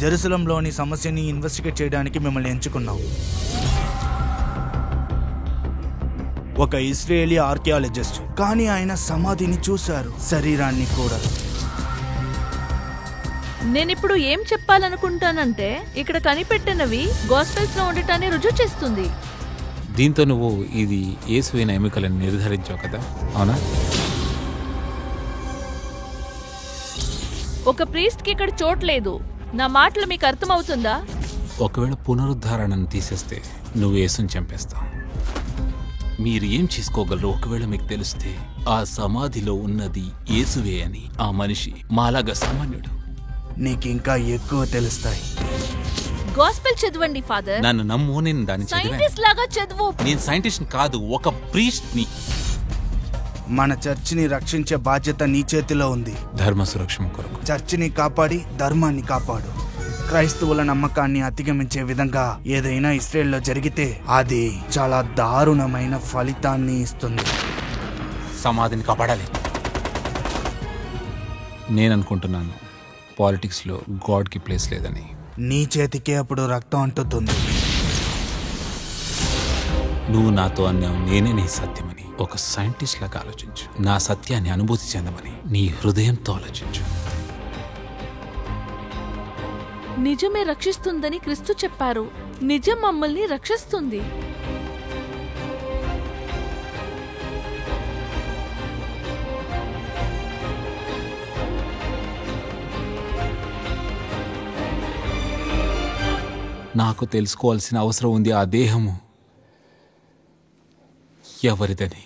జెరూసలంలోని సమస్యని ఇన్వెస్టిగేట్ చేయడానికి మిమ్మల్ని ఎంచుకున్నాం. ఒక ఇస్రాయేలీ ఆర్కియాలజిస్ట్, కానీ ఆయన సమాధిని చూశారు, శరీరాన్ని కూడా. నేనిప్పుడు ఏం చెప్పాలనుకుంటానంటే ఇక్కడ కనిపెట్టినవి గాస్పెల్స్ లో ఉండటాన్ని రుజువు చేస్తుంది. దీంతో నువ్వు ఇది యేసువైన ఎముకలని నిర్ధారించావు కదా, అవునా? ఒక ప్రీస్ట్ కి ఇక్కడ చోట్లేదు. నా మాటలు మీకు అర్థమవుతుందా? ఒకవేళ పునరుద్ధారణను తీసేస్తే నువ్వు యేసుని చంపేస్తావు. మీరు ఏం చేసుకోగలరు ఒకవేళ మీకు తెలిస్తే ఆ సమాధిలో ఉన్నది యేసువే అని? ఆ మనిషి మాలాగా సామాన్యుడు. నీకింకా ఎక్కువ తెలుస్తాయి. గాస్పెల్ చదవండి ఫాదర్. నన్ను నమ్ము, నేను దాన్ని సైంటిస్ట్ లాగా చదువు. నేను సైంటిస్ట్ కాదు, ఒక ప్రీస్ట్ ని. మన చర్చిని రక్షించే బాధ్యత నీ చేతిలో ఉంది. ధర్మ సురక్షణ కొరకు చర్చిని కాపాడి ధర్మాన్ని కాపాడు. క్రైస్తవుల నమ్మకాన్ని అతిగమించే విధంగా ఏదైనా ఇస్రాయేల్లో జరిగితే అది చాలా దారుణమైన ఫలితాన్ని ఇస్తుంది. సమాధిని కాపాడాలి. నేను అనుకుంటున్నాను పాలిటిక్స్లో గాడ్కి ప్లేస్ లేదని. నీ చేతికే అప్పుడు రక్తం అంటుతుంది. నువ్వు నాతో అన్నావు నేనే నీ సత్యమని. ఒక సైంటిస్ట్ లాగా ఆలోచించు. నా సత్యాన్ని అనుభూతి చెందమని నీ హృదయంతో ఆలోచించు. నిజమే రక్షిస్తుందని క్రీస్తు చెప్పారు. నిజం మమ్మల్ని రక్షిస్తుంది. నాకు తెలుసుకోవాల్సిన అవసరం ఉంది, ఆ దేహము ఎవరిదని.